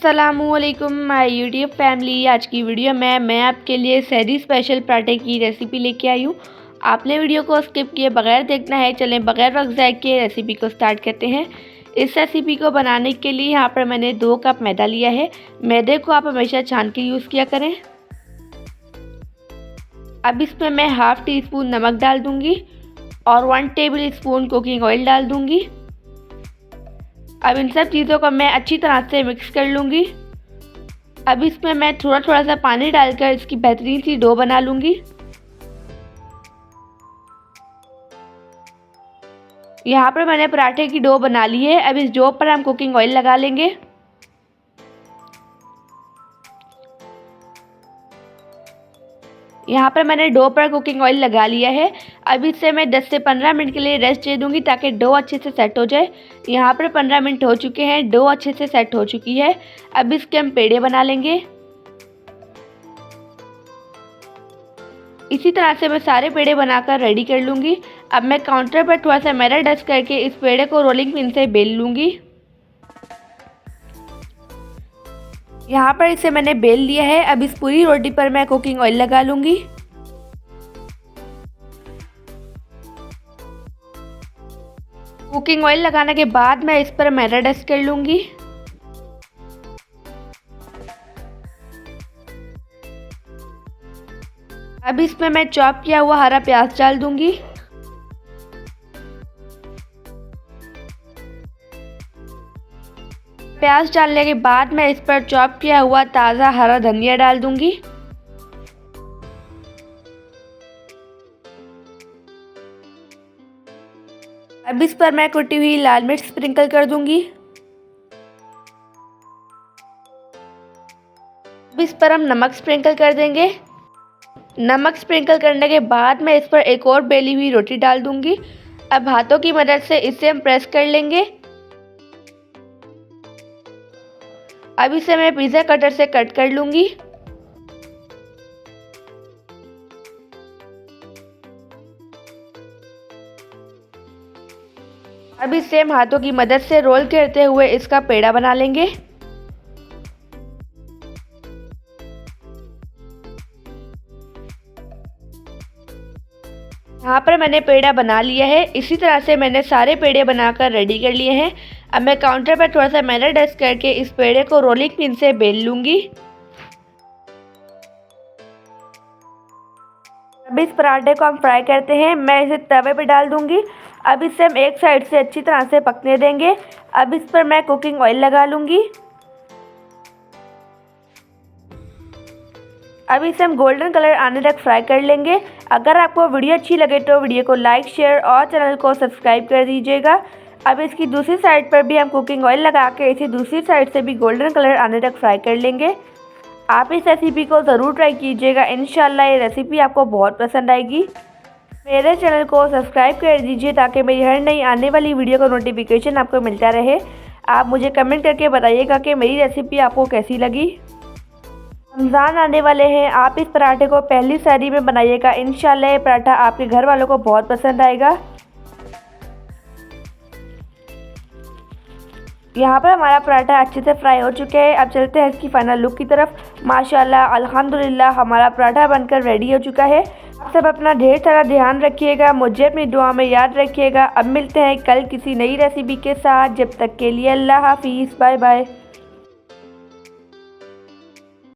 अस्सलामुअलैकुम my YouTube family. आज की वीडियो में मैं आपके लिए सहरी स्पेशल पराठे की रेसिपी लेके आई हूँ। आपने वीडियो को स्किप किए बगैर देखना है। चलें बगैर वक्त ज़ाय के रेसिपी को स्टार्ट करते हैं। इस रेसिपी को बनाने के लिए यहाँ पर मैंने 2 कप मैदा लिया है। मैदे को आप हमेशा छान के यूज़ किया करें। अब इसमें मैं हाफ़ टी स्पून नमक डाल दूँगी और 1 टेबल स्पून कुकिंग ऑयल डाल दूँगी। अब इन सब चीज़ों को मैं अच्छी तरह से मिक्स कर लूँगी। अब इसमें मैं थोड़ा थोड़ा सा पानी डालकर इसकी बेहतरीन सी डो बना लूँगी। यहाँ पर मैंने पराठे की डो बना ली है। अब इस डो पर हम कुकिंग ऑयल लगा लेंगे। यहाँ पर मैंने डो पर कुकिंग ऑयल लगा लिया है। अब इससे मैं 10 से 15 मिनट के लिए रेस्ट दे दूँगी ताकि डो अच्छे से सेट हो जाए। यहाँ पर 15 मिनट हो चुके हैं, डो अच्छे से सेट हो चुकी है। अब इसके हम पेड़े बना लेंगे। इसी तरह से मैं सारे पेड़े बनाकर रेडी कर लूँगी। अब मैं काउंटर पर थोड़ा सा मैदा डस्ट करके इस पेड़े को रोलिंग पिन से बेल लूँगी। यहाँ पर इसे मैंने बेल लिया है। अब इस पूरी रोटी पर मैं कुकिंग ऑयल लगा लूँगी। कुकिंग ऑयल लगाने के बाद मैं इस पर मैदा डस्ट कर लूँगी। अब इसमें मैं चॉप किया हुआ हरा प्याज डाल दूँगी। प्याज डालने के बाद मैं इस पर चॉप किया हुआ ताज़ा हरा धनिया डाल दूँगी। अब इस पर मैं कुटी हुई लाल मिर्च स्प्रिंकल कर दूँगी। अब इस पर हम नमक स्प्रिंकल कर देंगे। नमक स्प्रिंकल करने के बाद मैं इस पर एक और बेली हुई रोटी डाल दूँगी। अब हाथों की मदद से इसे हम प्रेस कर लेंगे। अब इसे मैं पिज़्ज़ा कटर से कट कर लूँगी। अब इसे हम हाथों की मदद से रोल करते हुए इसका पेड़ा बना लेंगे। यहाँ पर मैंने पेड़ा बना लिया है। इसी तरह से मैंने सारे पेड़े बनाकर रेडी कर लिए हैं। अब मैं काउंटर पर थोड़ा सा मैदा डस्ट करके इस पेड़े को रोलिंग पिन से बेल लूँगी। अब इस पराठे को हम फ्राई करते हैं। मैं इसे तवे पे डाल दूँगी। अब इसे हम एक साइड से अच्छी तरह से पकने देंगे। अब इस पर मैं कुकिंग ऑयल लगा लूँगी। अब इसे हम गोल्डन कलर आने तक फ्राई कर लेंगे। अगर आपको वीडियो अच्छी लगे तो वीडियो को लाइक, शेयर और चैनल को सब्सक्राइब कर दीजिएगा। अब इसकी दूसरी साइड पर भी हम कुकिंग ऑयल लगा के इसे दूसरी साइड से भी गोल्डन कलर आने तक फ्राई कर लेंगे। आप इस रेसिपी को ज़रूर ट्राई कीजिएगा। इंशाल्लाह ये रेसिपी आपको बहुत पसंद आएगी। मेरे चैनल को सब्सक्राइब कर दीजिए ताकि मेरी हर नई आने वाली वीडियो का नोटिफिकेशन आपको मिलता रहे। आप मुझे कमेंट करके बताइएगा कि मेरी रेसिपी आपको कैसी लगी। रमज़ान आने वाले हैं, आप इस पराठे को पहली सहरी में बनाइएगा। इंशाल्लाह ये पराठा आपके घर वालों को बहुत पसंद आएगा। यहाँ पर हमारा पराठा अच्छे से फ्राई हो चुके हैं। अब चलते हैं इसकी फाइनल लुक की तरफ। माशाल्लाह अल्हम्दुलिल्लाह हमारा पराठा बनकर रेडी हो चुका है। आप सब अपना ढेर सारा ध्यान रखिएगा, मुझे अपनी दुआ में याद रखिएगा। अब मिलते हैं कल किसी नई रेसिपी के साथ। जब तक के लिए अल्लाह हाफिज़, बाय बाय।